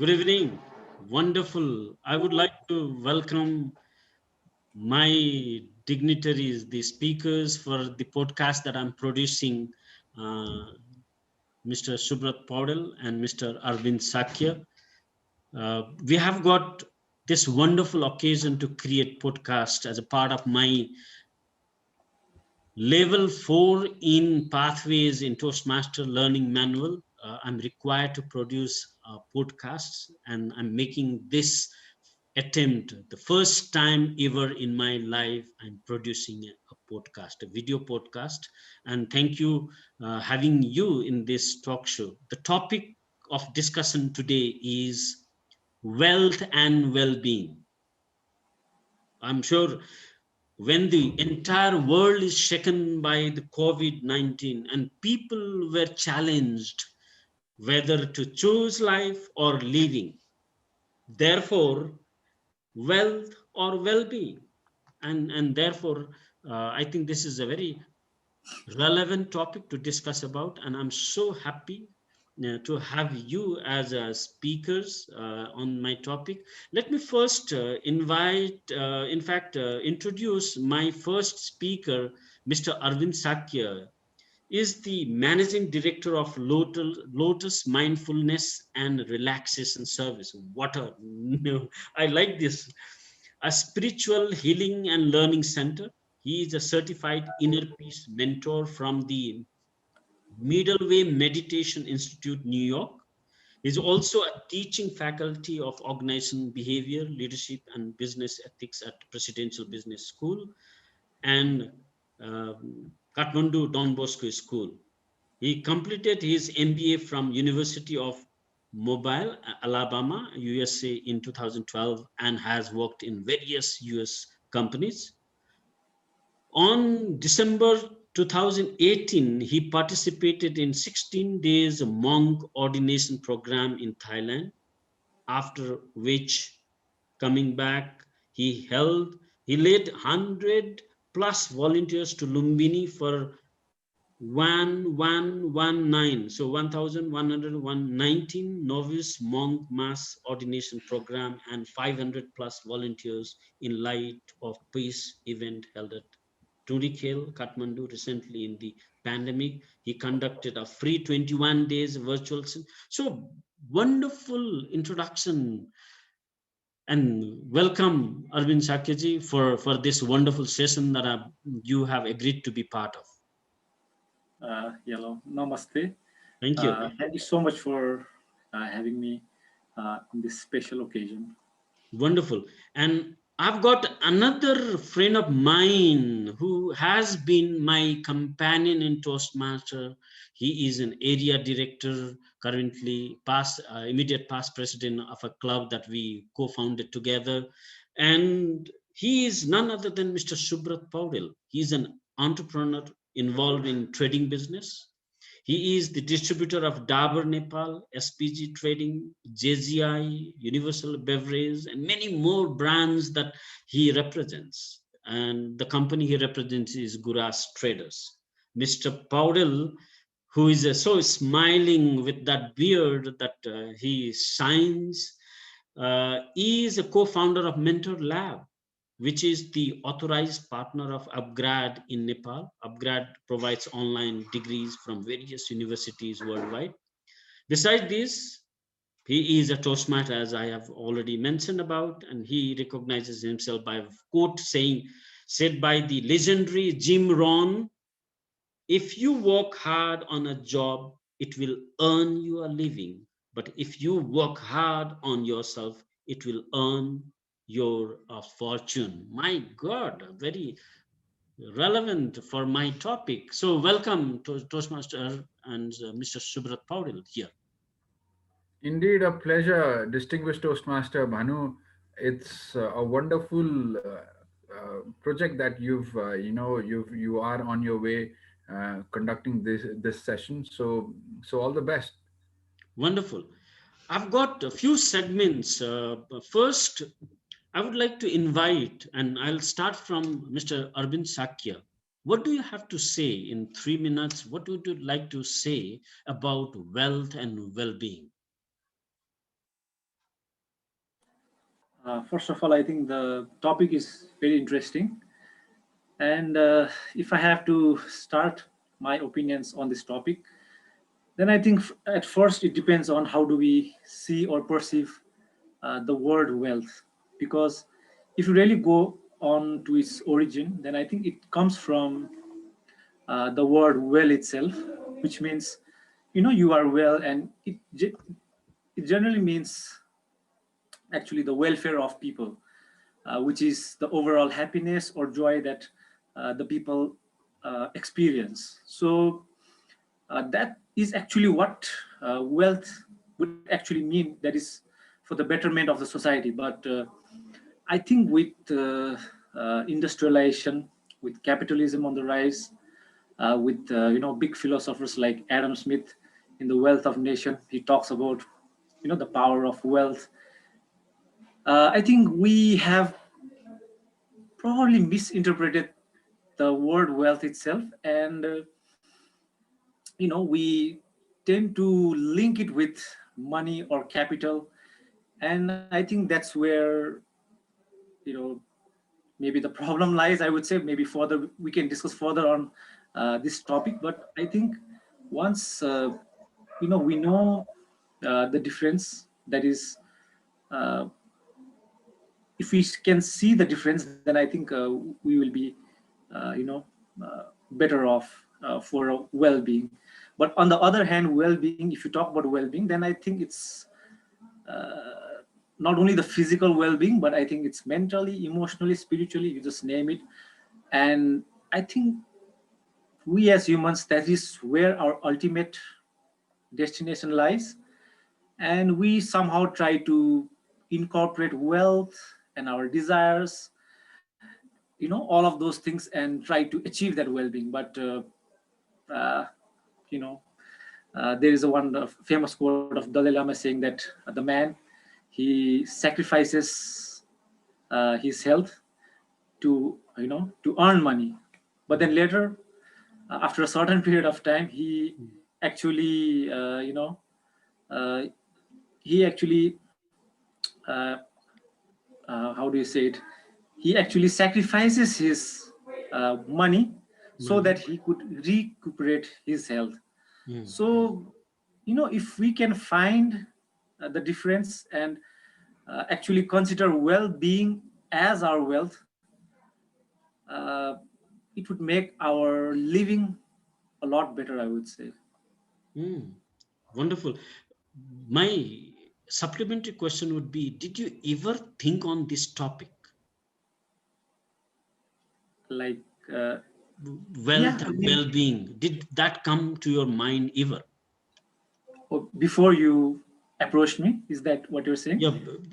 Good evening. Wonderful. I would like to welcome my dignitaries, the speakers for the podcast that I'm producing, uh, Mr. Subrat Paudel and Mr. Arvind Sakya. We have got this wonderful occasion to create podcast as a part of my level 4 in pathways in Toastmaster learning manual. I'm required to produce podcasts, and I'm making this attempt the first time ever in my life. I'm producing a podcast, a video podcast. And thank you having you in this talk show. The topic of discussion today is wealth and well-being. I'm sure when the entire world is shaken by the COVID-19 and people were challenged whether to choose life or living, therefore, wealth or well-being. And therefore, I think this is a very relevant topic to discuss about, and I'm so happy to have you as speakers on my topic. Let me first introduce my first speaker, Mr. Arvind Sakya. Is the managing director of Lotus Mindfulness and Relaxation Service. What a no, I like this, a spiritual healing and learning center. He is a certified inner peace mentor from the Middle Way Meditation Institute, New York. He is also a teaching faculty of organization behavior, leadership, and business ethics at Presidential Business School and Kathmandu Don Bosco School. He completed his MBA from University of Mobile, Alabama, USA in 2012 and has worked in various US companies. On December 2018, he participated in 16 days monk ordination program in Thailand, after which coming back, he led 100 plus volunteers to Lumbini for 1119, so 1119 novice monk mass ordination program and 500 plus volunteers in light of peace event held at Turikhel, Kathmandu recently in the pandemic. He conducted a free 21 days virtual. So wonderful introduction, and welcome Arvind Sakyaji for this wonderful session that you have agreed to be part of. Hello, namaste. Thank you. Thank you so much for having me on this special occasion. Wonderful. And I've got another friend of mine who has been my companion in Toastmaster. He is an area director, currently immediate past president of a club that we co-founded together. And he is none other than Mr. Subrat Paudel. He's an entrepreneur involved in trading business. He is the distributor of Dabur Nepal, SPG Trading, JGI, Universal Beverage, and many more brands that he represents. And the company he represents is Guras Traders. Mr. Paudel, who is so smiling with that beard that he shines, is a co-founder of Mentor Lab, which is the authorized partner of Upgrad in Nepal. Upgrad provides online degrees from various universities worldwide. Besides this, he is a Toastmaster, as I have already mentioned about, and he recognizes himself by a quote said by the legendary Jim Rohn: "If you work hard on a job, it will earn you a living. But if you work hard on yourself, it will earn your fortune." My God, very relevant for my topic. So welcome to Toastmaster and Mr. Subrat Paudel here. Indeed, a pleasure, distinguished Toastmaster Bhanu. It's a wonderful project that you are on your way conducting this session. So all the best. Wonderful. I've got a few segments. First, I would like to invite, and I'll start from Mr. Arvind Sakya. What do you have to say in 3 minutes? What would you like to say about wealth and well being? First of all, I think the topic is very interesting. And if I have to start my opinions on this topic, then I think at first it depends on how do we see or perceive the word wealth. Because if you really go on to its origin, then I think it comes from the word well itself, which means, you are well, and it generally means actually the welfare of people, which is the overall happiness or joy that the people experience. So that is actually what wealth would actually mean. That is for the betterment of the society. But I think with industrialization, with capitalism on the rise, with big philosophers like Adam Smith in The Wealth of Nation, he talks about the power of wealth. I think we have probably misinterpreted the word wealth itself, and we tend to link it with money or capital, and I think that's where you know maybe the problem lies. I would say maybe further we can discuss further on this topic, but I think once we know the difference, that is, uh, if we can see the difference, then I think we will be better off for well-being. But on the other hand, well-being, if you talk about well-being, then I think it's not only the physical well-being, but I think it's mentally, emotionally, spiritually, you just name it. And I think we as humans, that is where our ultimate destination lies. And we somehow try to incorporate wealth and our desires, all of those things, and try to achieve that well-being. But uh, you know there is a one famous quote of Dalai Lama saying that the man, he sacrifices his health to earn money, but then later, after a certain period of time, he actually uh, he actually uh, how do you say it, he actually sacrifices his money so Money. that he could recuperate his health. Mm, mm, So if we can find the difference and actually consider well-being as our wealth, uh, it would make our living a lot better, I would say. mm. Wonderful. My supplementary question would be, did you ever think on this topic, Like, uh, yeah, wealth I and mean, well-being? Did that come to your mind ever? before you approached me, is that what you're saying? Yeah,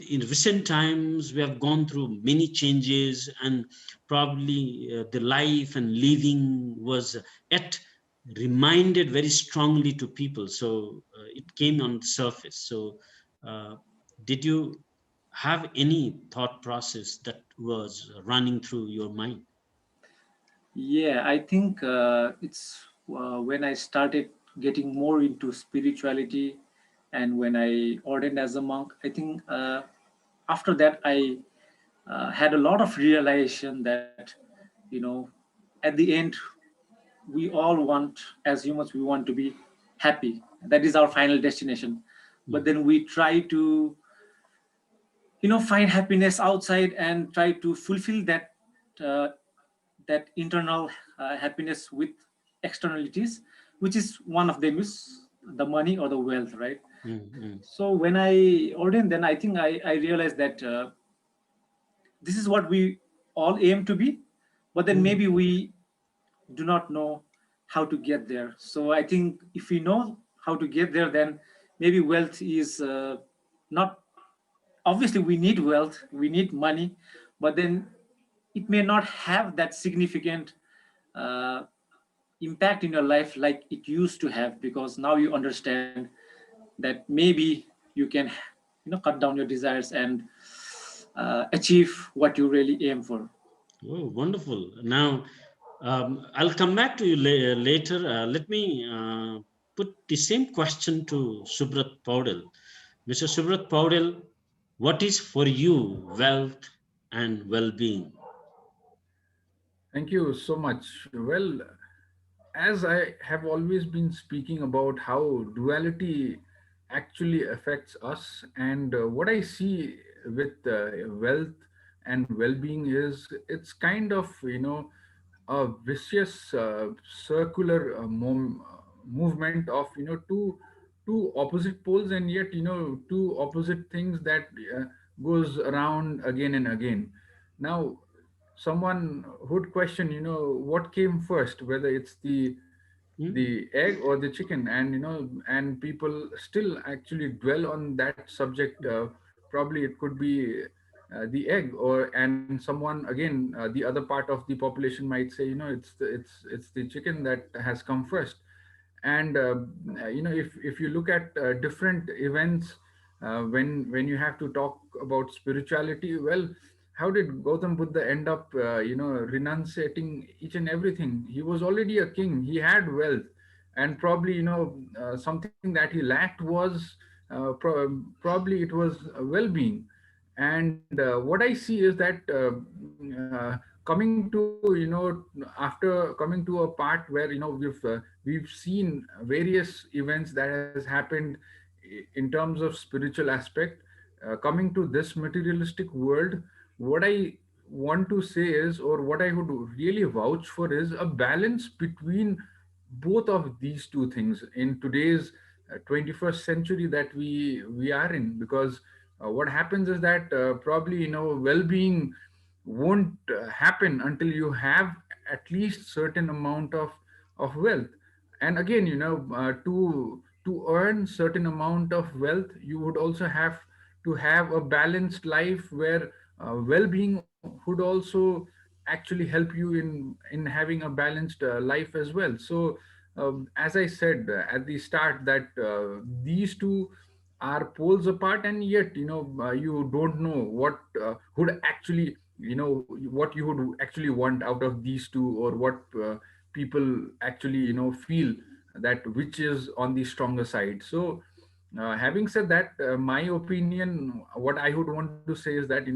in recent times we have gone through many changes, and probably the life and living was yet reminded very strongly to people, so it came on the surface. So uh, did you have any thought process that was running through your mind? Yeah, I think it's when I started getting more into spirituality, and when I ordained as a monk. I think after that I had a lot of realization that, you know, at the end, we all want, as humans, we want to be happy. That is our final destination. But Mm, then we try to, find happiness outside and try to fulfill uh, that internal happiness with externalities, which is one of them is the money or the wealth, right? mm, mm, So when I ordained, then I think I realized that this is what we all aim to be, but then mm, maybe we do not know how to get there. So I think if we know how to get there, then maybe wealth is not, obviously we need wealth, we need money, but then it may not have that significant uh, impact in your life like it used to have, because now you understand that maybe you can cut down your desires and achieve what you really aim for. oh, wonderful. Now I'll come back to you later. Let me put the same question to Subrat Paudel. Mr. Subrat Paudel, What is for you wealth and well-being? Thank you so much. Well, as I have always been speaking about how duality actually affects us, and what I see with wealth and well-being is it's kind of, a vicious circular movement of, two opposite poles, and yet, two opposite things that goes around again and again. Now, someone would question, what came first, whether it's Hmm? the egg or the chicken, and and people still actually dwell on that subject. Probably it could be the egg, or and someone again, the other part of the population might say, it's the chicken that has come first. And if you look at different events, when you have to talk about spirituality, well, how did Gautam Buddha end up renunciating each and everything? He was already a king, he had wealth, and probably, something that he lacked was probably it was well-being. And what I see is that coming to, after coming to a part where, we've seen various events that has happened in terms of spiritual aspect. Coming to this materialistic world, what I want to say is, or what I would really vouch for, is a balance between both of these two things in today's 21st century that we are in. Because what happens is that probably, well-being won't happen until you have at least certain amount of wealth. And again, to earn certain amount of wealth, you would also have to have a balanced life where well-being would also actually help you in having a balanced life as well. So as I said at the start, that these two are poles apart, and yet, you don't know what would actually, what you would actually want out of these two, or what people actually, feel that which is on the stronger side. So having said that, my opinion, what I would want to say is that,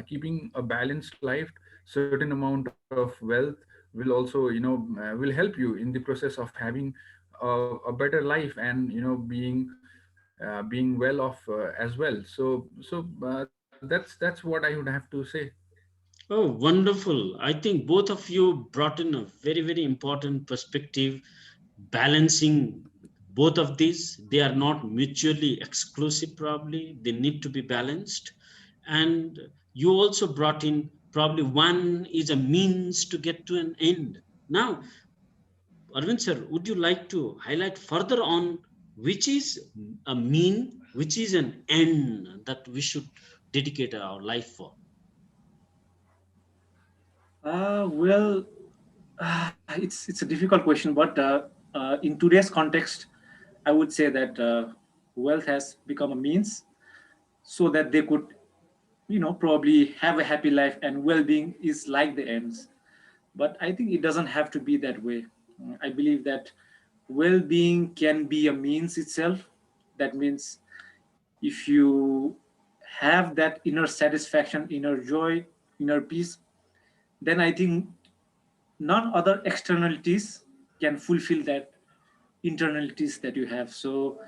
keeping a balanced life, certain amount of wealth will also, will help you in the process of having a better life, and being well off as well. So that's what I would have to say. Oh, wonderful. I think both of you brought in a very, very important perspective, balancing both of these. They are not mutually exclusive, probably. They need to be balanced. And you also brought in probably one is a means to get to an end. Now, Arvind sir, would you like to highlight further on which is a mean, which is an end that we should dedicate our life for? Well, it's a difficult question, but in today's context, I would say that wealth has become a means so that they could, probably have a happy life, and well-being is like the ends. But I think it doesn't have to be that way. I believe that well-being can be a means itself. That means if you have that inner satisfaction, inner joy, inner peace, then I think none other externalities can fulfill that internalities that you have. So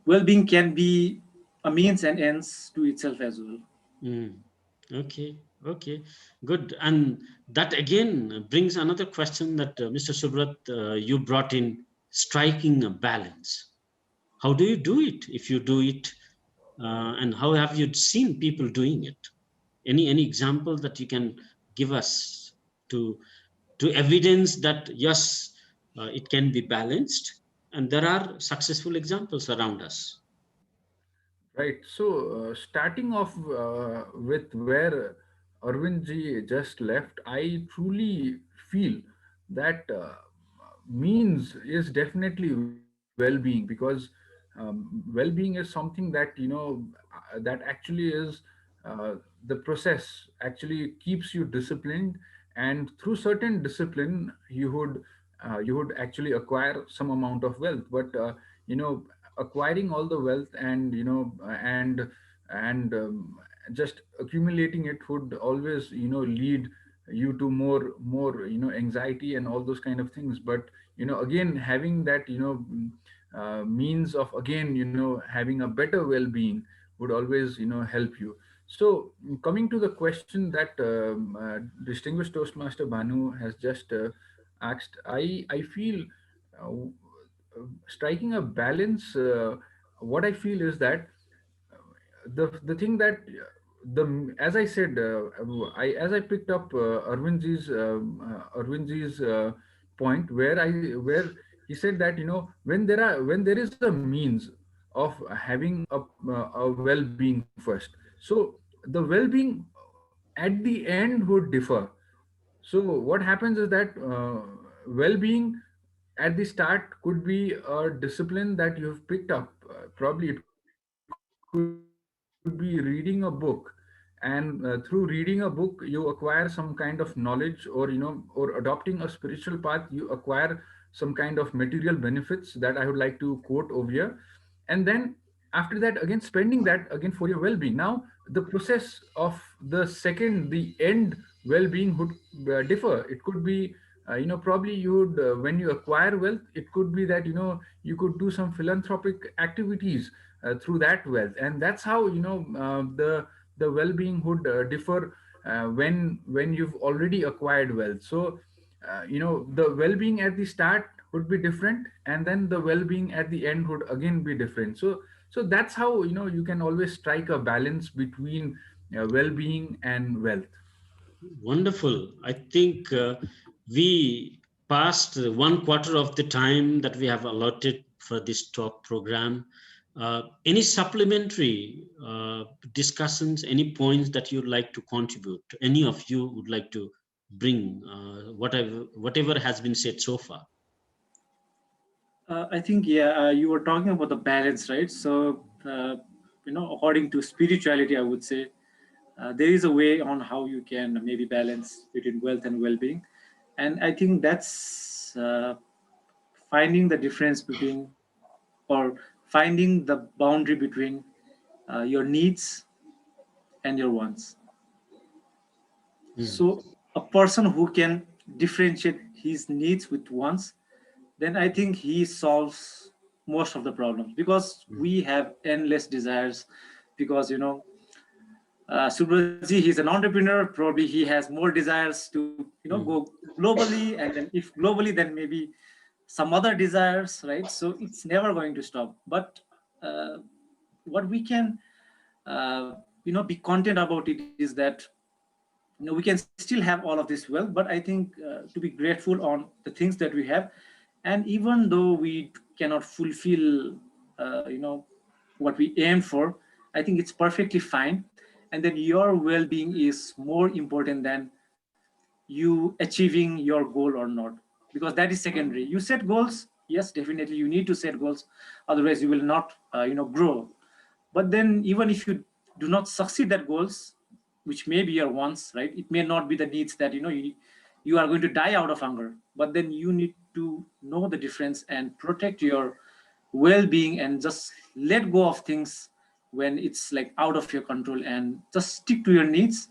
well-being can be a means and ends to itself as well. Mm. Okay, okay, good. And that again brings another question that Mr. Subrat, you brought in, striking a balance. How do you do it if you do it? And how have you seen people doing it? Any example that you can give us to evidence that yes, it can be balanced, and there are successful examples around us. Right. So, starting off with where Arvindji just left, I truly feel that means is definitely well-being. Because well-being is something that, that actually is the process actually keeps you disciplined, and through certain discipline, you would actually acquire some amount of wealth. But acquiring all the wealth, and and just accumulating it would always, lead you to more anxiety and all those kind of things. But again, having that, means of, again, having a better well-being would always, help you. So, coming to the question that distinguished Toastmaster Banu has just asked, I feel striking a balance. What I feel is that the thing that the as I said, as I picked up Arvindji's point, where he said that, when there is a means of having a well-being first, so the well-being at the end would differ. So what happens is that well-being at the start could be a discipline that you have picked up. Probably it could be reading a book, and through reading a book, you acquire some kind of knowledge, or adopting a spiritual path, you acquire some kind of material benefits that I would like to quote over here. And then after that, again, spending that again for your well-being. Now, the process of the end well-being would differ. It could be, probably you would, when you acquire wealth, it could be that, you could do some philanthropic activities through that wealth, and that's how, the well-being would differ when you've already acquired wealth. So the well-being at the start would be different, and then the well-being at the end would again be different. So that's how, you can always strike a balance between well-being and wealth. Wonderful. I think we passed one quarter of the time that we have allotted for this talk program. Any supplementary discussions, any points that you'd like to contribute? Any of you would like to bring whatever has been said so far? I think, yeah, you were talking about the balance, right? So, according to spirituality, I would say there is a way on how you can maybe balance between wealth and well-being, and I think that's finding the difference between, or finding the boundary between your needs and your wants. Mm, So, a person who can differentiate his needs with wants, then I think he solves most of the problems, because mm, we have endless desires. Because Subraji, he's an entrepreneur. Probably he has more desires to mm, go globally, and then if globally, then maybe some other desires, right? So it's never going to stop. But uh, what we can be content about it is that we can still have all of this wealth, but I think to be grateful on the things that we have. And even though we cannot fulfill what we aim for, I think it's perfectly fine. And then your well-being is more important than you achieving your goal or not, because that is secondary. You set goals, yes, definitely you need to set goals, otherwise you will not grow. But then even if you do not succeed that goals, which may be your wants, right, it may not be the needs that you are going to die out of hunger, but then you need to know the difference and protect your well-being and just let go of things when it's like out of your control, and just stick to your needs.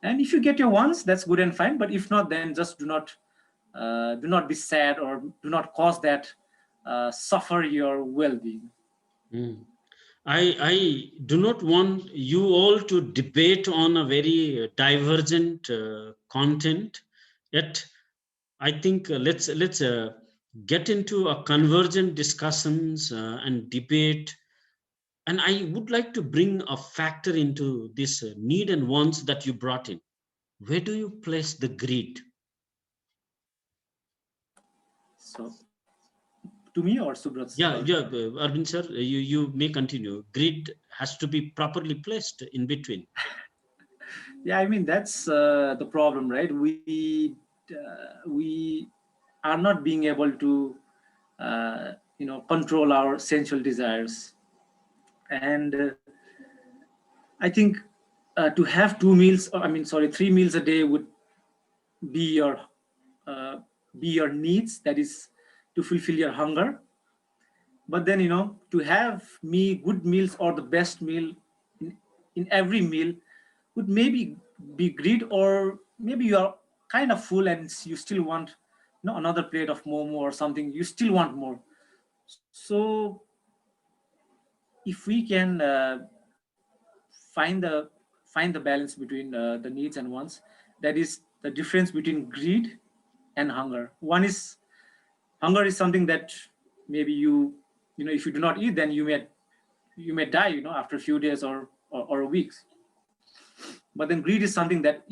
And if you get your wants, that's good and fine, but if not, then just do not be sad, or do not cause that suffer your well-being. mm. I do not want you all to debate on a very divergent content. Yet, I think let's get into a convergent discussions and debate. And I would like to bring a factor into this need and wants that you brought in. Where do you place the greed? So, to me or Subrat, Yeah, or yeah, Arvind sir, you may continue. Grid has to be properly placed in between. yeah, I mean that's the problem, right? We are not being able to control our sensual desires. And I think to have 2 meals, I mean, sorry, 3 meals a day would be your uh, be your needs, that is to fulfill your hunger. But then to have me good meals, or the best meal in every meal, would maybe be greed, or maybe you are kind of full and you still want, another plate of momo or something. You still want more. So if we can find the find the balance between the needs and wants, that is the difference between greed and hunger. One is, hunger is something that maybe if you do not eat, then you may die, after a few days, or weeks. But then greed is something that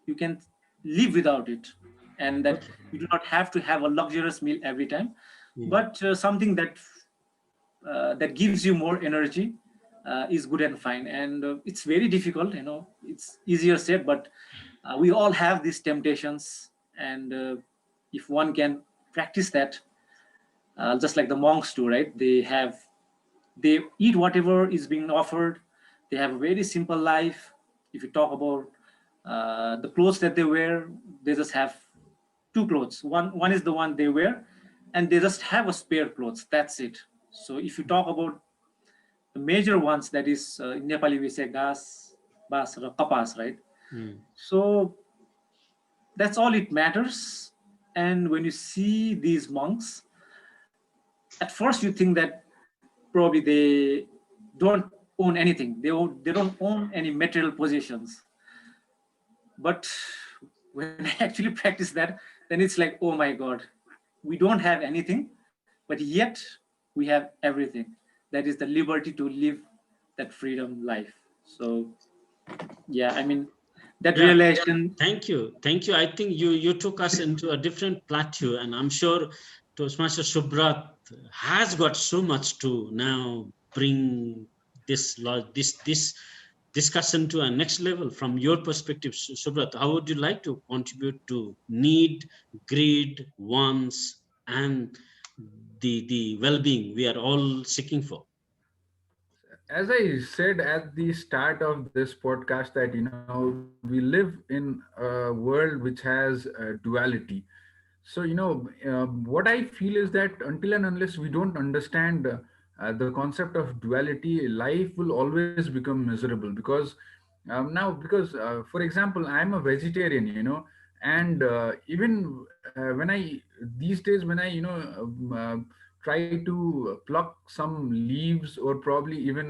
you can live without it, and that Okay. you do not have to have a luxurious meal every time, Yeah. but something that gives you more energy is good and fine. And it's very difficult, it's easier said, but we all have these temptations. And if one can practice that, just like the monks do, right? They eat whatever is being offered. They have a very simple life. If you talk about the clothes that they wear, they just have two clothes. One is the one they wear, and they just have a spare clothes. That's it. So if you talk about the major ones, that is, in Nepali we say gas, bas, or kapas, right? Mm. So that's all it matters. And when you see these monks, at first you think that probably they don't own anything. They don't own any material possessions. But when I actually practice that, then it's like, oh my God, we don't have anything, but yet we have everything. That is the liberty to live that freedom life. So yeah, I mean, that Yeah. realization. Thank you. I think you took us into a different plateau, and I'm sure Toastmaster Subrat has got so much to now bring this discussion to a next level. From your perspective, Subrat, how would you like to contribute to need, greed, wants, and the well-being we are all seeking for? As I said at the start of this podcast, that we live in a world which has duality. So what I feel is that until and unless we don't understand the concept of duality, life will always become miserable. Because now, because for example, I'm a vegetarian, and even when I these days, when I try to pluck some leaves, or probably even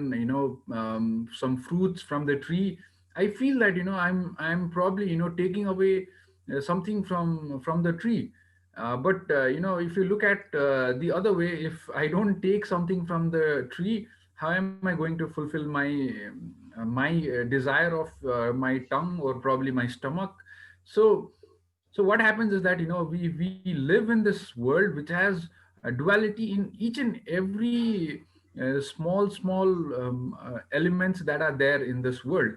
some fruits from the tree, I feel that I'm probably taking away something from the tree. But if you look at the other way, if I don't take something from the tree, how am I going to fulfill my desire of my tongue, or probably my stomach? So what happens is that we live in this world which has a duality in each and every small elements that are there in this world.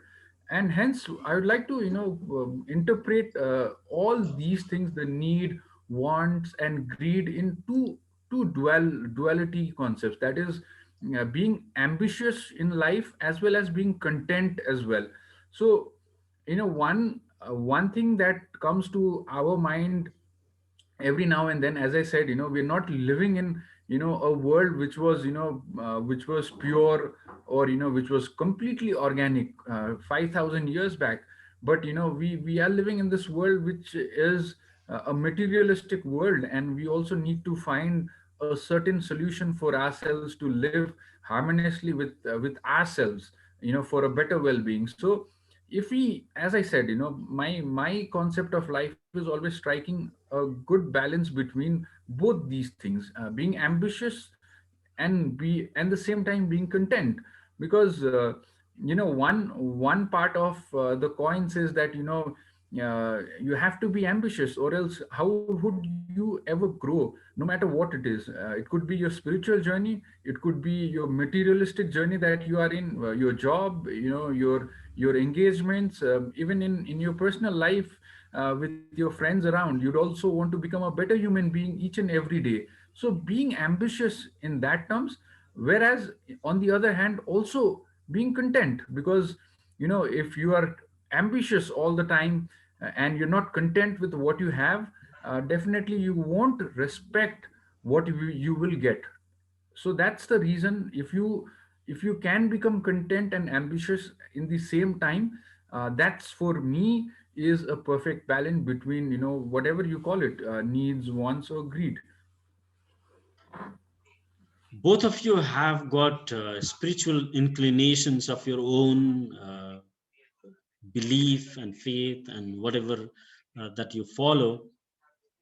And hence I would like to interpret all these things, the need, wants, and greed, in two duality concepts, that is being ambitious in life as well as being content as well. So one thing that comes to our mind every now and then, as I said, we're not living in a world which was which was pure, or which was completely organic 5000 years back. But we are living in this world which is a materialistic world, and we also need to find a certain solution for ourselves to live harmoniously with ourselves, for a better well-being. So if we, as I said, my concept of life is always striking a good balance between both these things, being ambitious and the same time being content. Because one part of the coin says that you have to be ambitious, or else how would you ever grow, no matter what it is. It could be your spiritual journey, it could be your materialistic journey that you are in, your job, your engagements, even in your personal life, with your friends around. You'd also want to become a better human being each and every day. So being ambitious in that terms, whereas on the other hand also being content. Because if you are ambitious all the time, and you're not content with what you have, definitely you won't respect what you will get. So that's the reason, if you can become content and ambitious in the same time, That's for me is a perfect balance between, whatever you call it, needs, wants, or greed. Both of you have got spiritual inclinations of your own, belief and faith and whatever that you follow.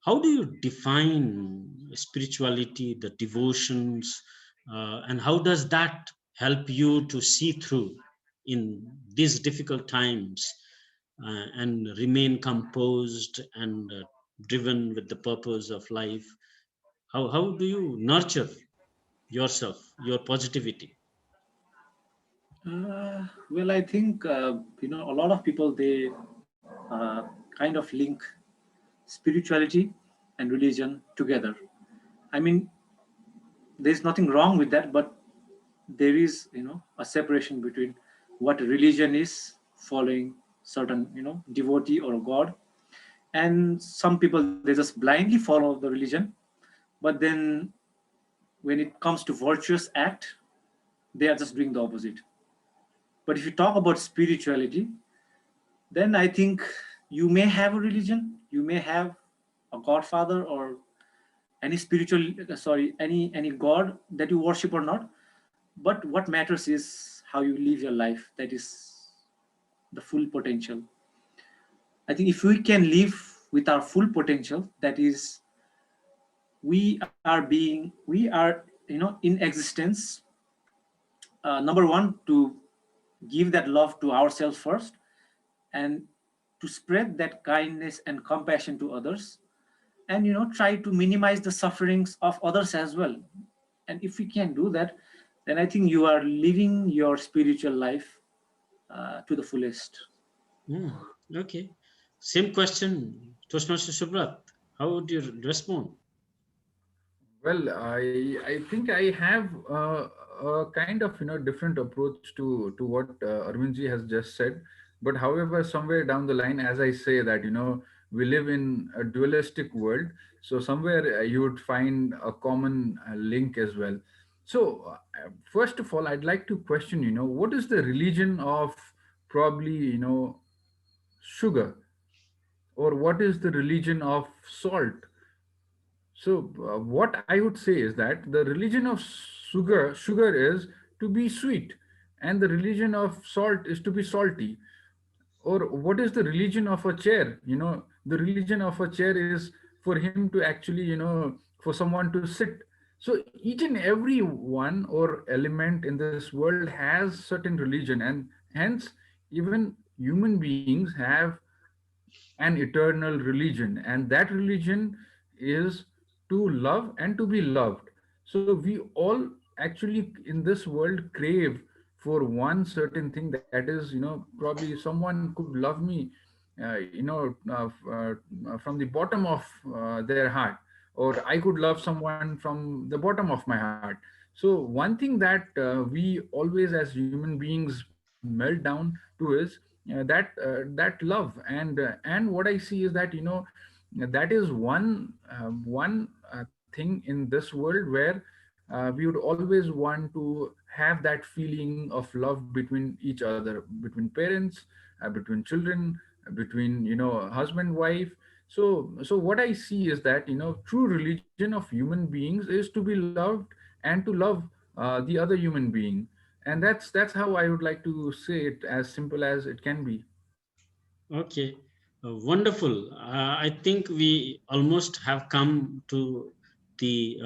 How do you define spirituality, the devotions, and how does that help you to see through in these difficult times, and remain composed and driven with the purpose of life? How do you nurture yourself, your positivity? Well, I think a lot of people, they uh, kind of link spirituality and religion together. I mean, there's nothing wrong with that, but there is, a separation between what religion is, following certain, devotee or a god, and some people, they just blindly follow the religion, but then when it comes to virtuous act, they are just doing the opposite. But if you talk about spirituality, then I think you may have a religion, you may have a godfather or any spiritual, sorry, any god that you worship or not. But what matters is how you live your life. That is the full potential. I think if we can live with our full potential, that is, we are, in existence. Number one, to give that love to ourselves first, and to spread that kindness and compassion to others, and try to minimize the sufferings of others as well. And if we can do that, then I think you are living your spiritual life to the fullest. Hmm, okay. Same question, Toastmaster Subrat. How would you respond? Well, I think I have a kind of different approach to what Arvindji has just said. But however, somewhere down the line, as I say that we live in a dualistic world, so somewhere you would find a common link as well. So first of all, I'd like to question, what is the religion of probably sugar, or what is the religion of salt? So, what I would say is that the religion of sugar is to be sweet, and the religion of salt is to be salty. Or what is the religion of a chair? The religion of a chair is for him to actually, for someone to sit. So each and every one or element in this world has certain religion, and hence even human beings have an eternal religion, and that religion is to love and to be loved. So we all actually in this world crave for one certain thing, that is, probably someone could love me from the bottom of their heart, or I could love someone from the bottom of my heart. So one thing that we always as human beings melt down to is that love. And what I see is that that is one thing in this world where we would always want to have that feeling of love between each other, between parents, between children, between husband, wife. So what I see is that true religion of human beings is to be loved and to love the other human being. And that's how I would like to say it, as simple as it can be. Okay, wonderful. I think we almost have come to the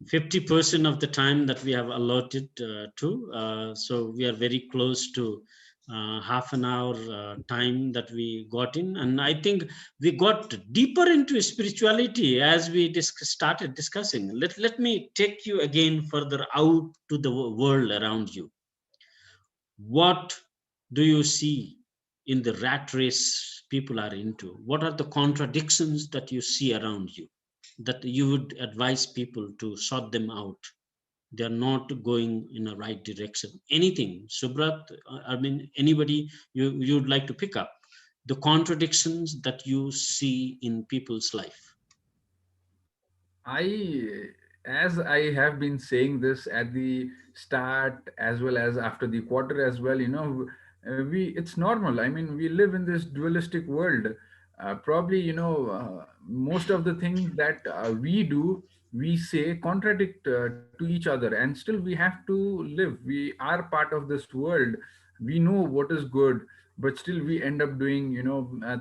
50% of the time that we have allotted to. So we are very close to half an hour time that we got in. And I think we got deeper into spirituality as we started discussing. Let me take you again further out to the world around you. What do you see in the rat race people are into? What are the contradictions that you see around you that you would advise people to sort them out? They are not going in a right direction. Anything, Subrat, I mean, anybody you'd like to pick up the contradictions that you see in people's life. I, as I have been saying this at the start as well as after the quarter as well, We it's normal. I mean, we live in this dualistic world. Probably, most of the things that we do, we say contradict to each other, and still we have to live. We are part of this world. We know what is good, but still we end up doing,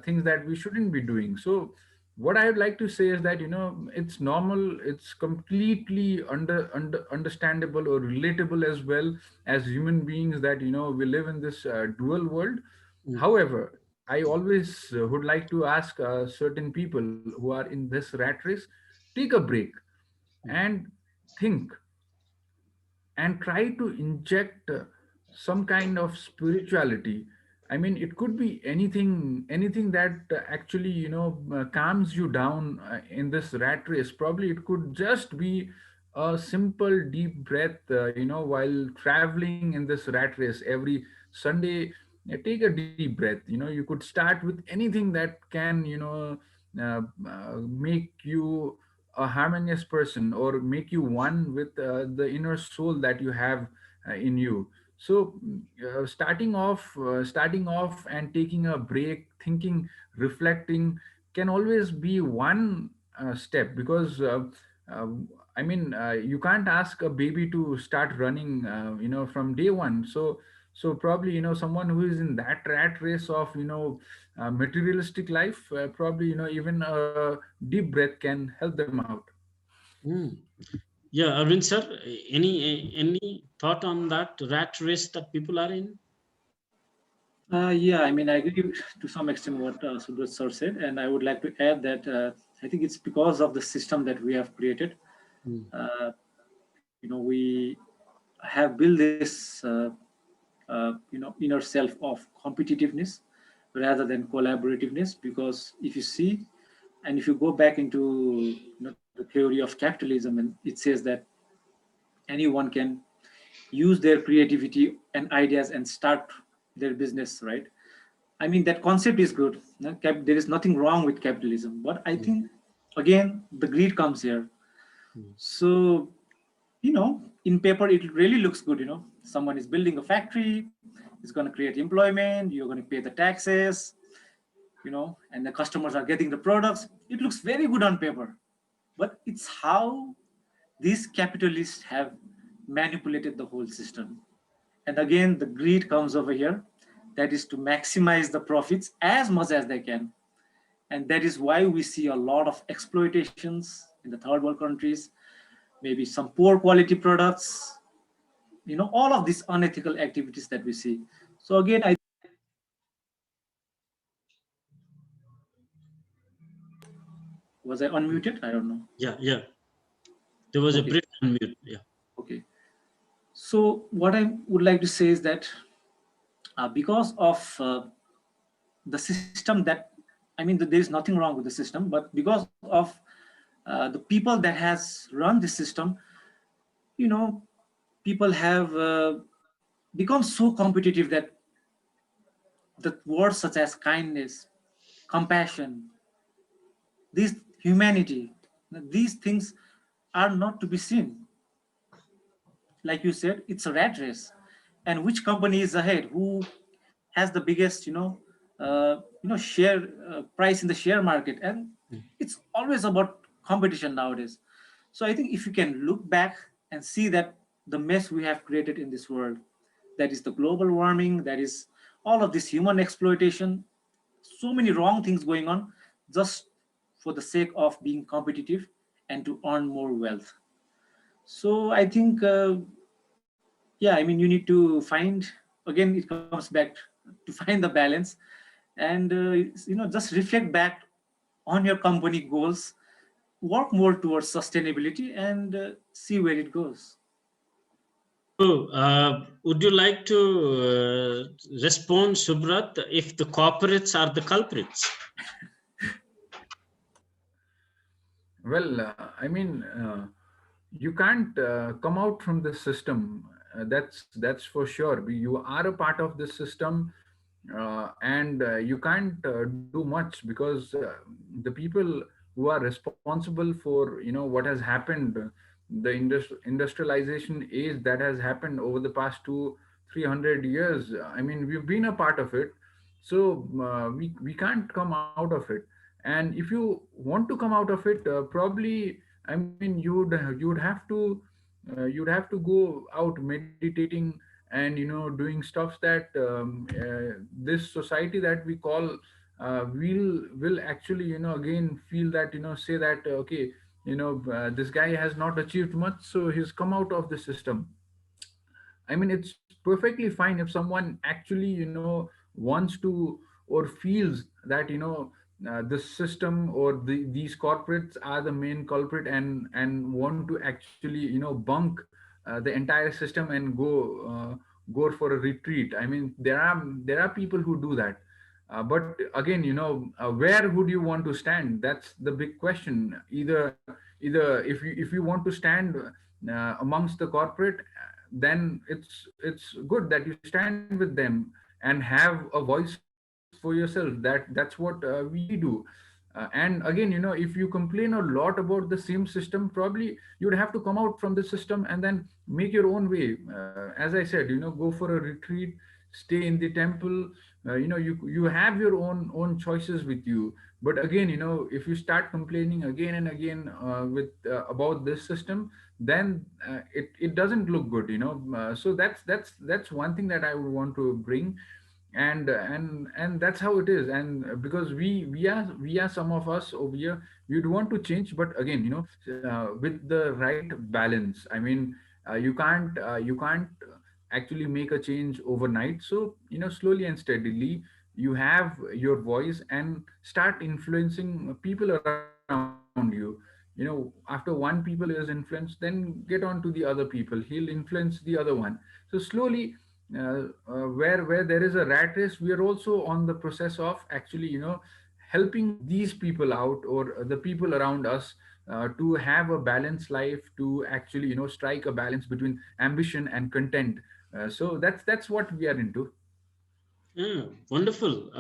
things that we shouldn't be doing. So what I would like to say is that, it's normal, it's completely understandable or relatable as well as human beings, that we live in this dual world. Mm, However, I always would like to ask certain people who are in this rat race, take a break mm, and think, and try to inject some kind of spirituality. I mean, it could be anything that actually calms you down in this rat race. Probably it could just be a simple deep breath, while traveling in this rat race every Sunday. Take a deep breath. You could start with anything that can make you a harmonious person, or make you one with the inner soul that you have in you. So starting off and taking a break, thinking, reflecting, can always be one step, because uh, I mean, you can't ask a baby to start running from day one. So probably, someone who is in that rat race of materialistic life, probably, even a deep breath can help them out. mm. Yeah, Arvind sir, any thought on that rat race that people are in? Yeah, I mean, I agree to some extent what Subrat sir said, and I would like to add that I think it's because of the system that we have created. Mm, Uh, we have built this, inner self of competitiveness rather than collaborativeness. Because if you see, and if you go back into the theory of capitalism, and it says that anyone can use their creativity and ideas and start their business, right? I mean, that concept is good. No? There is nothing wrong with capitalism, but I mm, think again the greed comes here. mm, So in paper it really looks good. Someone is building a factory, it's going to create employment, you're going to pay the taxes, and the customers are getting the products. It looks very good on paper, but it's how these capitalists have manipulated the whole system. And again, the greed comes over here. That is to maximize the profits as much as they can. And that is why we see a lot of exploitations in the third world countries, maybe some poor quality products, all of these unethical activities that we see. So again, was I unmuted? I don't know. yeah, yeah. There was a Okay, brief unmute. Yeah. okay. So what I would like to say is that because of the system that, I mean, there is nothing wrong with the system, but because of the people that has run the system, you know, people have become so competitive that the words such as kindness, compassion, this humanity, these things are not to be seen. Like you said, it's a rat race, and which company is ahead? Who has the biggest, share price in the share market? And Mm, it's always about competition nowadays. So I think if you can look back and see that the mess we have created in this world, that is the global warming, that is all of this human exploitation, so many wrong things going on, just for the sake of being competitive and to earn more wealth. So I think, yeah, I mean, you need to find, again, it comes back to find the balance, and just reflect back on your company goals, work more towards sustainability, and see where it goes. So, would you like to respond, Subrat, if the corporates are the culprits? Well, I mean, you can't come out from this system. That's for sure. You are a part of this system, and you can't do much, because the people who are responsible for what has happened, the industrialization age that has happened over the past 2 300 years. I mean, we've been a part of it, so we can't come out of it. And if you want to come out of it, probably, I mean, you'd have to go out meditating and doing stuffs that this society that we call will actually again feel that say that okay, this guy has not achieved much, so he's come out of the system. I mean, it's perfectly fine if someone actually, wants to or feels that, this system or these corporates are the main culprit, and want to actually, bunk the entire system and go for a retreat. I mean, there are people who do that. But again, where would you want to stand? That's the big question. Either if you want to stand amongst the corporate, then it's good that you stand with them and have a voice for yourself. That's what we do. And again, if you complain a lot about the same system, probably you'd have to come out from the system and then make your own way. As I said, go for a retreat, stay in the temple. You have your own choices with you. But again, if you start complaining again and again with about this system, then it doesn't look good. So that's one thing that I would want to bring. And that's how it is. And because we are some of us over here, we'd want to change, but again, with the right balance. I mean, you can't actually make a change overnight. So slowly and steadily you have your voice and start influencing people around you. After one people is influenced, then get on to the other people, he'll influence the other one. So slowly, where there is a rat race, we are also on the process of actually helping these people out, or the people around us, to have a balanced life, to actually strike a balance between ambition and content. So that's what we are into. Yeah, wonderful.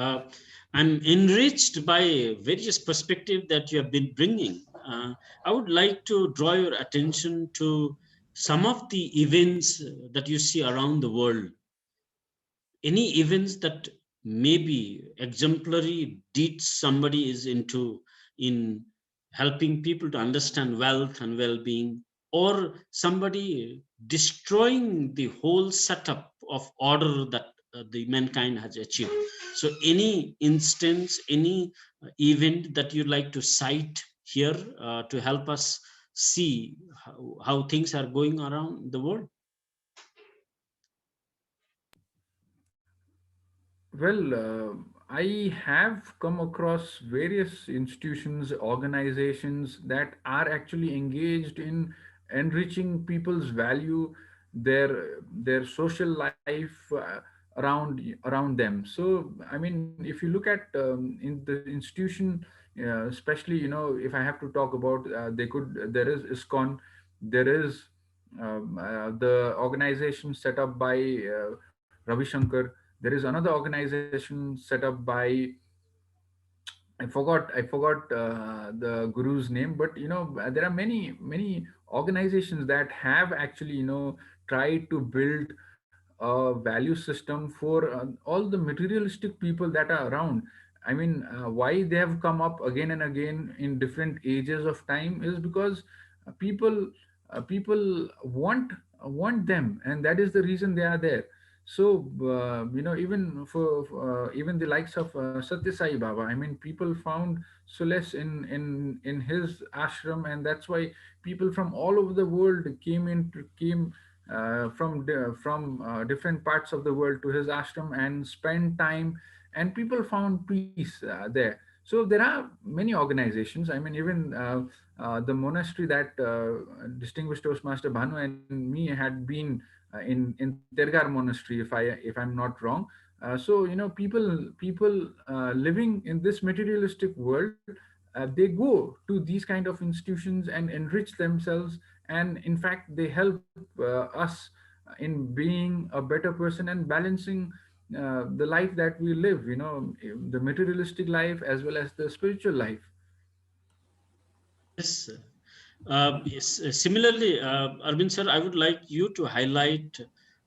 I'm enriched by various perspectives that you have been bringing. I would like to draw your attention to some of the events that you see around the world. Any events that maybe exemplary deeds somebody is into in helping people to understand wealth and well-being, or somebody destroying the whole setup of order that the mankind has achieved. So any instance, any event that you'd like to cite here to help us see how things are going around the world? Well, I have come across various institutions, organizations that are actually engaged in enriching people's value, their social life around them. So, I mean, if you look at in the institution, especially if I have to talk about, there is ISKCON, there is the organization set up by Ravi Shankar. There is another organization set up by, I forgot the guru's name, but there are many organizations that have actually tried to build a value system for all the materialistic people that are around. I mean, why they have come up again and again in different ages of time is because people want them, and that is the reason they are there. So even for even the likes of Satya Sai Baba, I mean, people found solace in his ashram, and that's why people from all over the world came from different parts of the world to his ashram and spent time, and people found peace there. So there are many organizations. I mean, even the monastery that distinguished Toastmaster Bhanu and me had been in Tergar Monastery, if I'm not wrong. So people living in this materialistic world, they go to these kind of institutions and enrich themselves, and in fact they help us in being a better person and balancing the life that we live, the materialistic life as well as the spiritual life. Yes. Yes. Similarly, Arvind sir, I would like you to highlight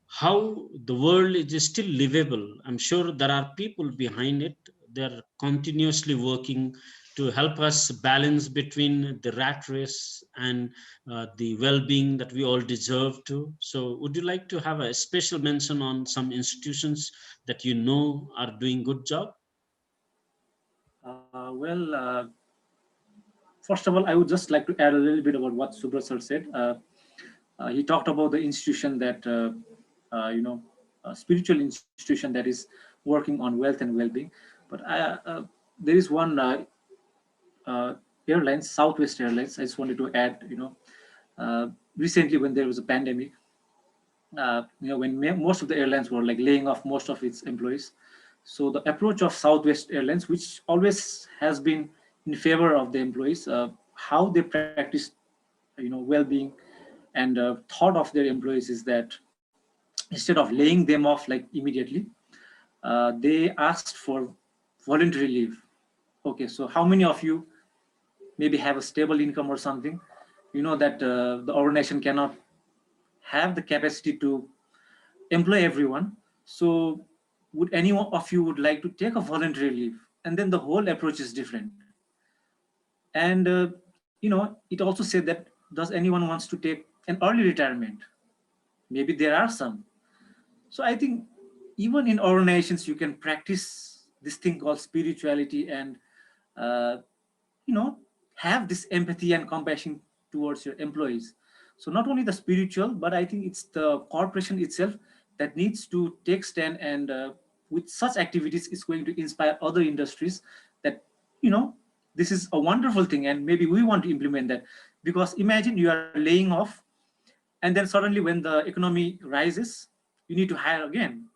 how the world is still livable. I'm sure there are people behind it. They're continuously working to help us balance between the rat race and the well-being that we all deserve to. So would you like to have a special mention on some institutions that you know are doing good job? Well, first of all, I would just like to add a little bit about what Subra sir said. He talked about the institution that, spiritual institution that is working on wealth and well-being. But there is one airlines, Southwest Airlines. I just wanted to add, recently when there was a pandemic, when most of the airlines were like laying off most of its employees. So the approach of Southwest Airlines, which always has been in favor of the employees, how they practice, well-being and thought of their employees is that instead of laying them off like immediately, they asked for voluntary leave. Okay, so how many of you maybe have a stable income or something? You know that the organization cannot have the capacity to employ everyone. So would any one of you would like to take a voluntary leave? And then the whole approach is different. And it also said that does anyone wants to take an early retirement? Maybe there are some. So I think even in organizations you can practice this thing called spirituality and uh, you know have this empathy and compassion towards your employees. So not only the spiritual, but I think it's the corporation itself that needs to take stand, and with such activities it's going to inspire other industries that you know this is a wonderful thing and maybe we want to implement that. Because imagine you are laying off, and then suddenly when the economy rises you need to hire again.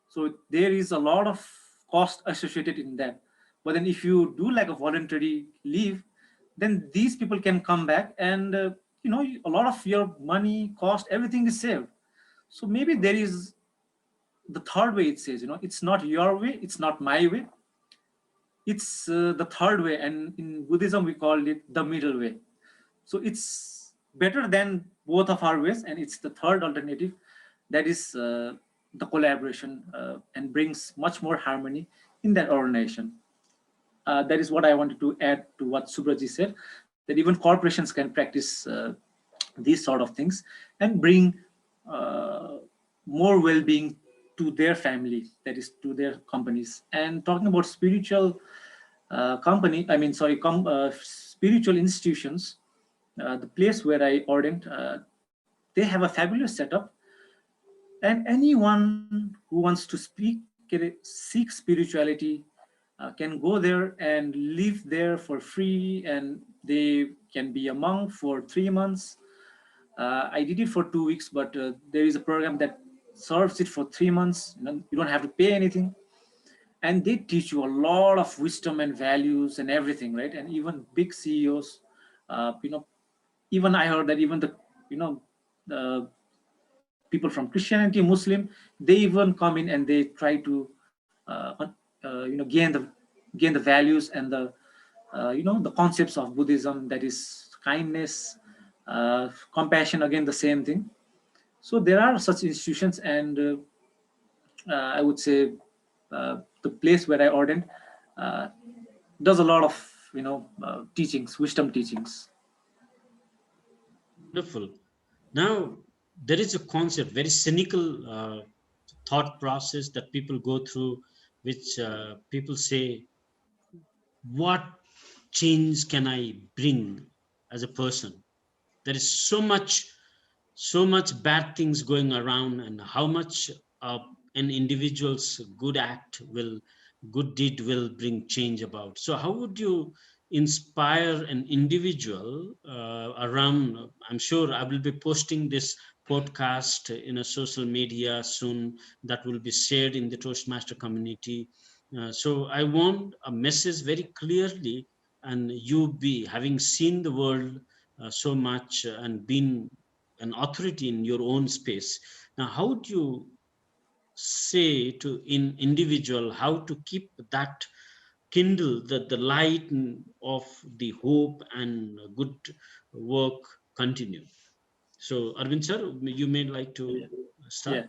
So there is a lot of cost associated in that. But then if you do like a voluntary leave, then these people can come back and a lot of your money cost everything is saved. So maybe there is the third way. It says it's not your way, it's not my way, it's the third way, and in Buddhism we call it the middle way. So it's better than both of our ways, and it's the third alternative that is the collaboration and brings much more harmony in that organization. That is what I wanted to add to what Subraji said, that even corporations can practice these sort of things and bring uh, more well-being to their family, that is to their companies. And talking about spiritual spiritual institutions, the place where I ordained, they have a fabulous setup, and anyone who wants to seek spirituality can go there and live there for free, and they can be a monk for 3 months. I did it for 2 weeks, but there is a program that serves it for 3 months. You don't have to pay anything, and they teach you a lot of wisdom and values and everything, right? And even big CEOs, uh, you know, even I heard that even the people from Christianity, Muslim, they even come in and they try to gain the values and the concepts of Buddhism, that is kindness, compassion. Again, the same thing. So there are such institutions, and I would say the place where I ordained uh, does a lot of teachings, wisdom teachings. Wonderful. Now, there is a concept, very cynical thought process that people go through, which people say, what change can I bring as a person? There is so much bad things going around, and how much an individual's good deed will bring change about. So how would you inspire an individual around? I'm sure I will be posting this podcast in a social media soon, that will be shared in the Toastmaster community. So I want a message very clearly, and you be having seen the world so much and been an authority in your own space. Now, how do you say to in individual how to keep that kindle the light of the hope and good work continue? So, Arvind sir, you may like to Yeah. start.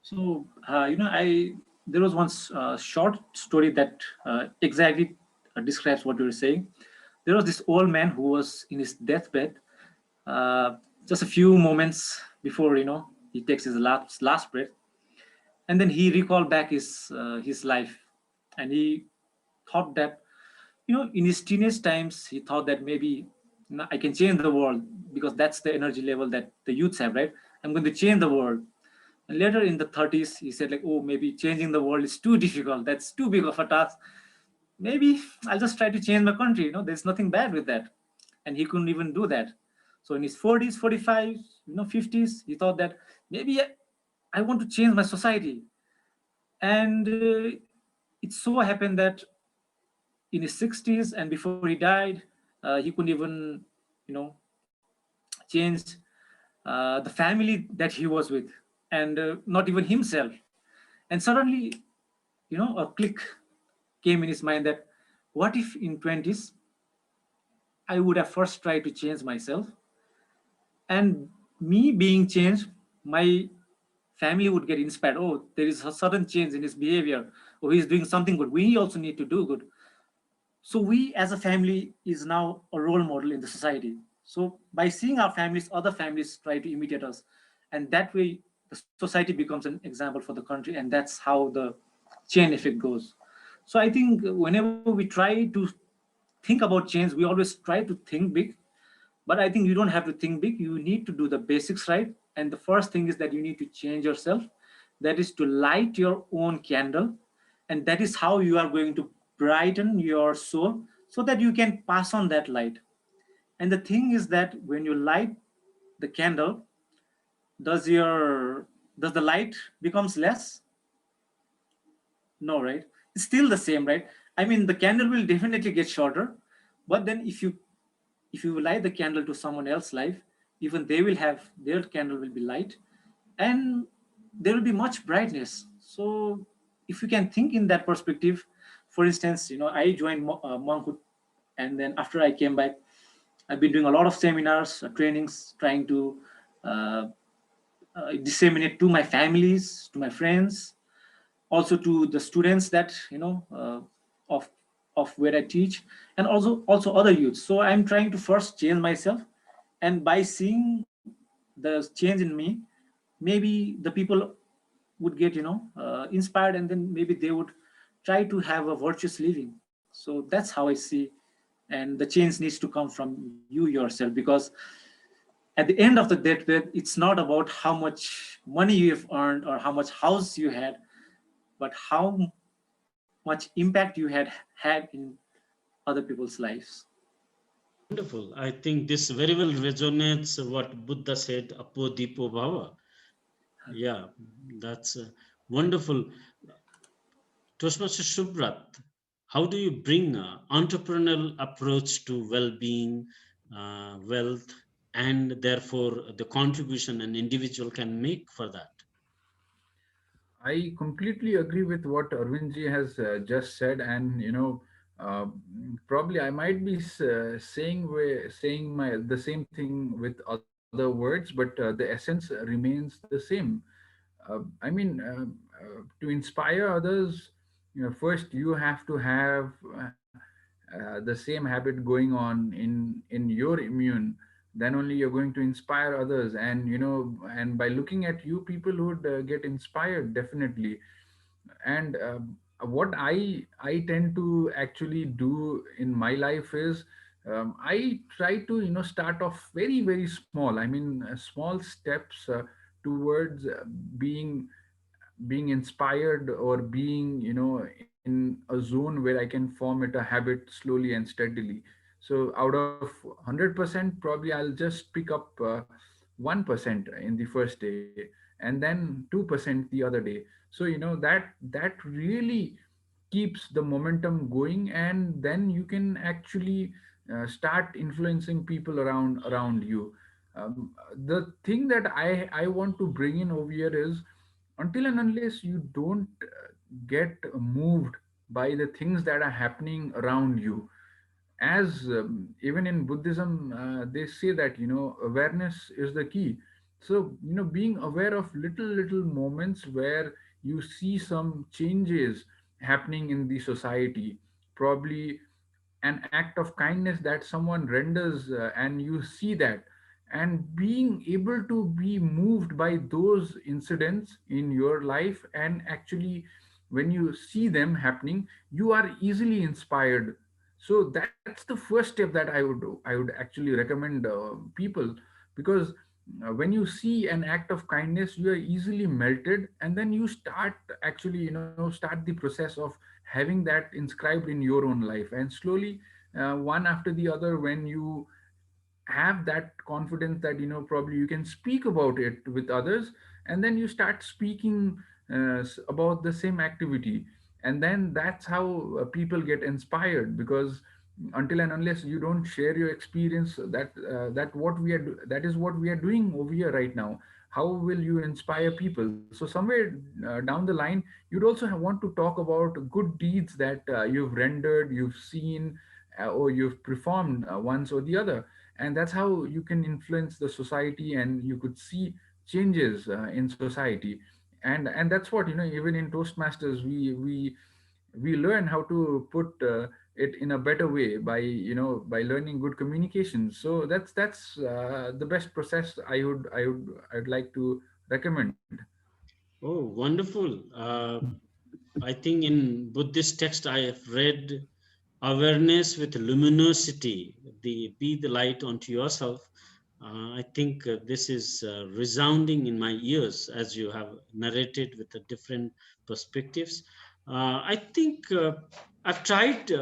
So I there was one short story that exactly describes what you were saying. There was this old man who was in his deathbed, uh, just a few moments before he takes his last breath, and then he recalled back his life, and he thought that in his teenage times he thought that maybe I can change the world, because that's the energy level that the youths have, right? I'm going to change the world. And later in the 30s, he said, like, oh, maybe changing the world is too difficult. That's too big of a task. Maybe I'll just try to change my country. There's nothing bad with that. And he couldn't even do that. So in his 40s, 45s, 50s, he thought that maybe I want to change my society. And it so happened that in his 60s and before he died, he couldn't even, you know, change the family that he was with, and not even himself. And suddenly, a click came in his mind that what if in 20s I would have first tried to change myself, and me being changed, my family would get inspired. Oh, there is a sudden change in his behavior. Oh, he's doing something good. We also need to do good. So we as a family is now a role model in the society. So by seeing our families, other families try to imitate us, and that way the society becomes an example for the country, and that's how the chain effect goes. So I think whenever we try to think about change, we always try to think big, but I think you don't have to think big. You need to do the basics right. And the first thing is that you need to change yourself. That is to light your own candle. And that is how you are going to brighten your soul so that you can pass on that light. And the thing is that when you light the candle, does your does the light becomes less? No, right? It's still the same, right? I mean, the candle will definitely get shorter, but then if you light the candle to someone else's life, even they will have their candle will be light, and there will be much brightness. So if you can think in that perspective, for instance, I joined monkhood, and then after I came back, I've been doing a lot of seminars, trainings, trying to uh, disseminate to my families, to my friends, also to the students that of where I teach, and also other youths. So I'm trying to first change myself, and by seeing the change in me, maybe the people would get inspired, and then maybe they would try to have a virtuous living. So that's how I see. And the change needs to come from you yourself, because at the end of the deathbed, it's not about how much money you have earned or how much house you had, but how much impact you had in other people's lives. Wonderful. I think this very well resonates what Buddha said, Apo Dipo Bhava. Yeah, that's wonderful. Toastmaster Shubrat, how do you bring entrepreneurial approach to well-being, wealth, and therefore the contribution an individual can make for that? I completely agree with what Arvindji has just said, and uh, probably I might be saying the same thing with other words, but the essence remains the same. I mean, to inspire others, first you have to have the same habit going on in your immune. Then only you're going to inspire others, and and by looking at you, people would get inspired definitely. And what I tend to actually do in my life is, I try to start off very very small. I mean, small steps towards being inspired, or being in a zone where I can form it a habit slowly and steadily. So out of 100%, probably I'll just pick up 1% in the first day, and then 2% the other day. So that really keeps the momentum going, and then you can actually start influencing people around you. The thing that I want to bring in over here is, until and unless you don't get moved by the things that are happening around you, as even in Buddhism, they say that awareness is the key. So, being aware of little moments where you see some changes happening in the society, probably an act of kindness that someone renders, and you see that, and being able to be moved by those incidents in your life, and actually when you see them happening, you are easily inspired. So that's the first step that I would actually recommend people, because when you see an act of kindness, you are easily melted, and then you start actually start the process of having that inscribed in your own life, and slowly, one after the other, when you have that confidence that probably you can speak about it with others, and then you start speaking about the same activity, and then that's how people get inspired, because until and unless you don't share your experience, that is what we are doing over here right now, how will you inspire people? So somewhere down the line, you'd also want to talk about good deeds that you've rendered, you've seen, or you've performed once or the other, and that's how you can influence the society, and you could see changes in society. And that's what, even in Toastmasters, we learn how to put it in a better way by by learning good communication. So that's the best process I'd like to recommend. Oh, wonderful. I think in Buddhist text I have read awareness with luminosity, the be the light unto yourself. I think this is resounding in my ears as you have narrated with the different perspectives. I think I've tried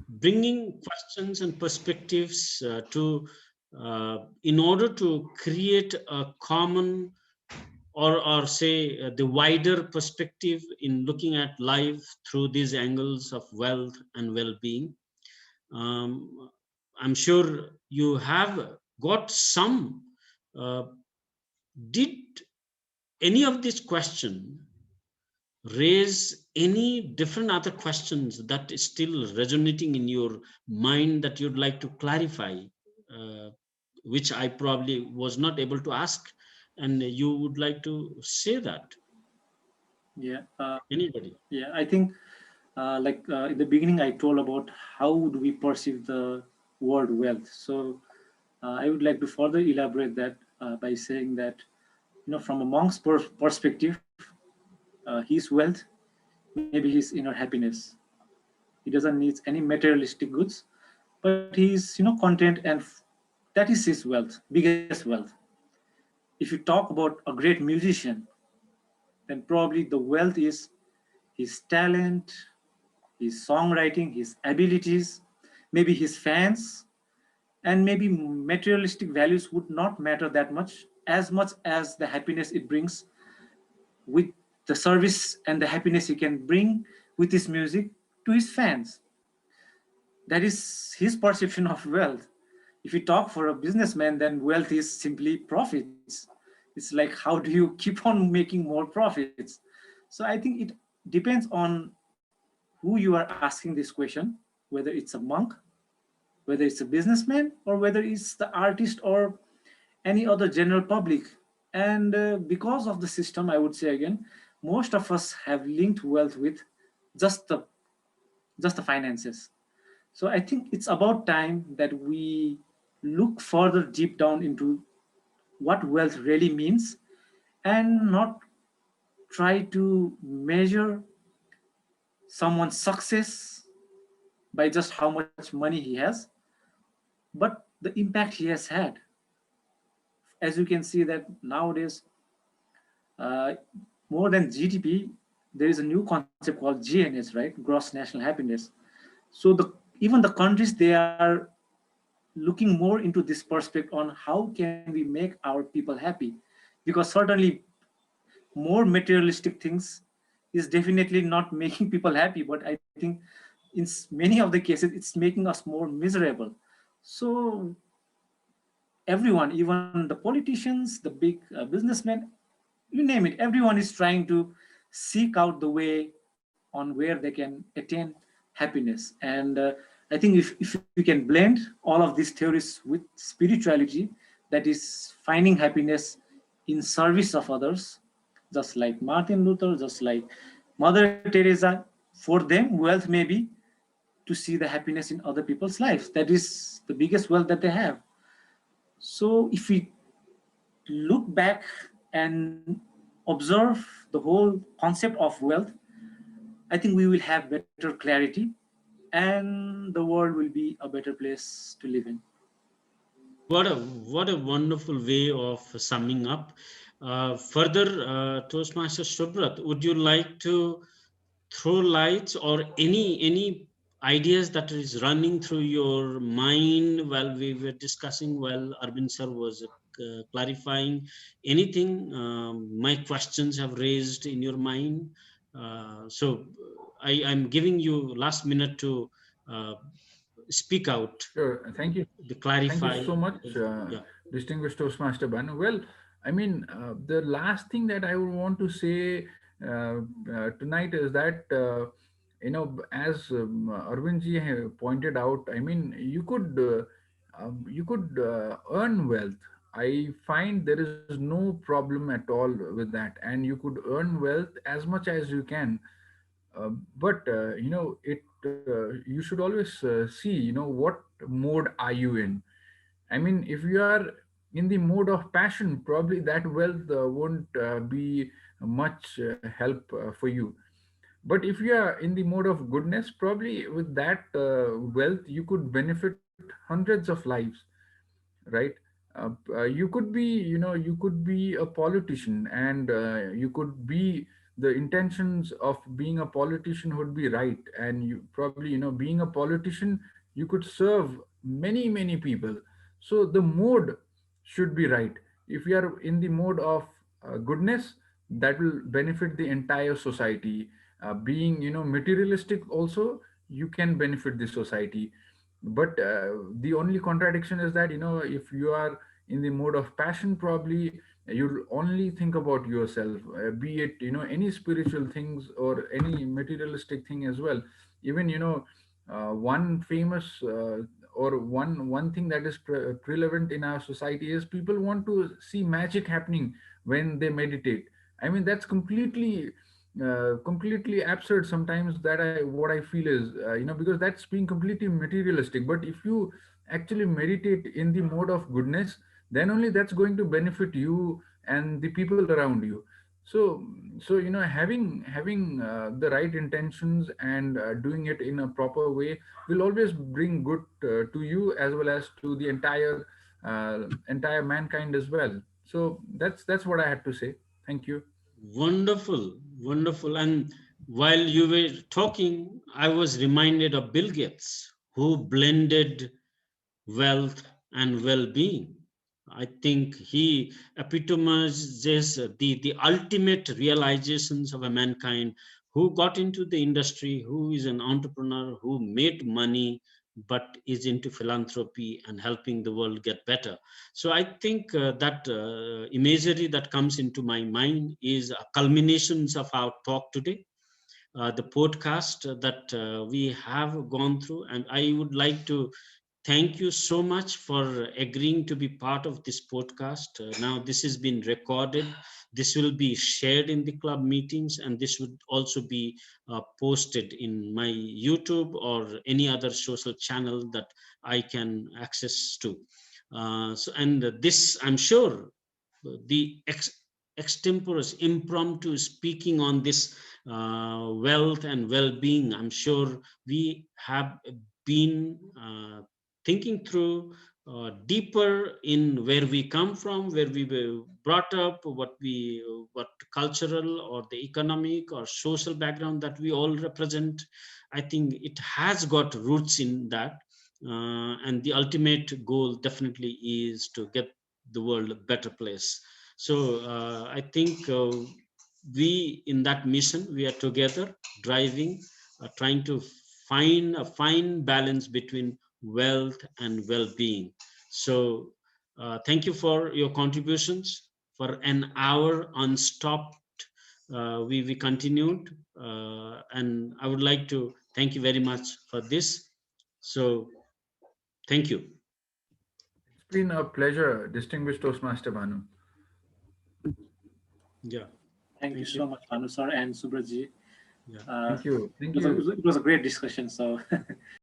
bringing questions and perspectives to in order to create a common, or say the wider perspective in looking at life through these angles of wealth and well-being. um, I'm sure you have got some. Did any of these question raise any different other questions that is still resonating in your mind that you'd like to clarify, uh, which I probably was not able to ask, and you would like to say that? Yeah, Anybody? yeah. I think, in the beginning, I told about how do we perceive the word wealth. So I would like to further elaborate that by saying that, from a monk's perspective, his wealth, maybe his inner happiness. He doesn't need any materialistic goods, but he's content, and that is his wealth, biggest wealth. If you talk about a great musician, then probably the wealth is his talent, his songwriting, his abilities, maybe his fans, and maybe materialistic values would not matter that much as the happiness it brings with the service, and the happiness he can bring with his music to his fans. That is his perception of wealth. If you talk for a businessman, then wealth is simply profits. It's like, how do you keep on making more profits? So I think it depends on who you are asking this question, whether it's a monk, whether it's a businessman, or whether it's the artist or any other general public. And because of the system, I would say again, most of us have linked wealth with just the just the finances. So I think it's about time that we look further deep down into what wealth really means, and not try to measure someone's success by just how much money he has, but the impact he has had. As you can see that nowadays, uh, more than GDP, there is a new concept called GNS, right? Gross national happiness. So even the countries, they are looking more into this perspective on how can we make our people happy, because certainly more materialistic things is definitely not making people happy, but I think in many of the cases it's making us more miserable. So everyone, even the politicians, the big businessmen, you name it, everyone is trying to seek out the way on where they can attain happiness. And I think if you can blend all of these theories with spirituality, that is finding happiness in service of others, just like Martin Luther, just like Mother Teresa. For them, wealth may be to see the happiness in other people's lives. That is the biggest wealth that they have. So if we look back and observe the whole concept of wealth, I think we will have better clarity and the world will be a better place to live in. What a wonderful way of summing up. Further, Toastmaster Shubrat, would you like to throw lights or any ideas that is running through your mind while we were discussing, while Arvind sir was clarifying anything? My questions have raised in your mind. So I'm giving you last minute to uh, speak out, Sure. to Thank you clarify. so much, Yeah. distinguished Toastmaster Banu. Well, I mean, the last thing that I would want to say tonight is that, as Arvindji pointed out, I mean, you could earn wealth. I find there is no problem at all with that, and you could earn wealth as much as you can. But you should always see, what mode are you in. I mean, if you are in the mode of passion, probably that wealth won't be much help for you. But if you are in the mode of goodness, probably with that wealth you could benefit hundreds of lives, right? You could be, you could be a politician, and you could be, the intentions of being a politician would be right, and you probably, being a politician, you could serve many people. So the mode should be right. If you are in the mode of goodness, that will benefit the entire society. Being, materialistic also, you can benefit the society. But the only contradiction is that, if you are in the mode of passion, probably you'll only think about yourself, be it, any spiritual things or any materialistic thing as well. Even, one famous or one thing that is prevalent in our society is people want to see magic happening when they meditate. I mean, that's completely absurd sometimes. That I what I feel is, because that's being completely materialistic. But if you actually meditate in the mode of goodness, then only that's going to benefit you and the people around you. So having the right intentions and doing it in a proper way will always bring good to you, as well as to the entire mankind as well. So that's what I had to say. Thank you. Wonderful, wonderful. And while you were talking, I was reminded of Bill Gates, who blended wealth and well-being. I think he epitomizes the ultimate realizations of a mankind who got into the industry, who is an entrepreneur, who made money, but is into philanthropy and helping the world get better. So I think that imagery that comes into my mind is a culminations of our talk today, the podcast that we have gone through. And I would like to thank you so much for agreeing to be part of this podcast. Now, this has been recorded. This will be shared in the club meetings, and this would also be posted in my YouTube or any other social channel that I can access to. And this, I'm sure, the extemporaneous, impromptu speaking on this wealth and well-being, I'm sure we have been thinking through deeper in where we come from, where we were brought up, what cultural or the economic or social background that we all represent. I think it has got roots in that, and the ultimate goal definitely is to get the world a better place. So I think we in that mission we are together driving, trying to find a fine balance between wealth and well-being. So thank you for your contributions. For an hour unstopped, we continued, and I would like to thank you very much for this. So thank you. It's been a pleasure, distinguished Toastmaster Bhanu. Yeah, Thank you thank you. so much, Bhanu sir and Subrajji. Yeah. Uh, Thank you. it Thank was a, you. it was a great discussion. So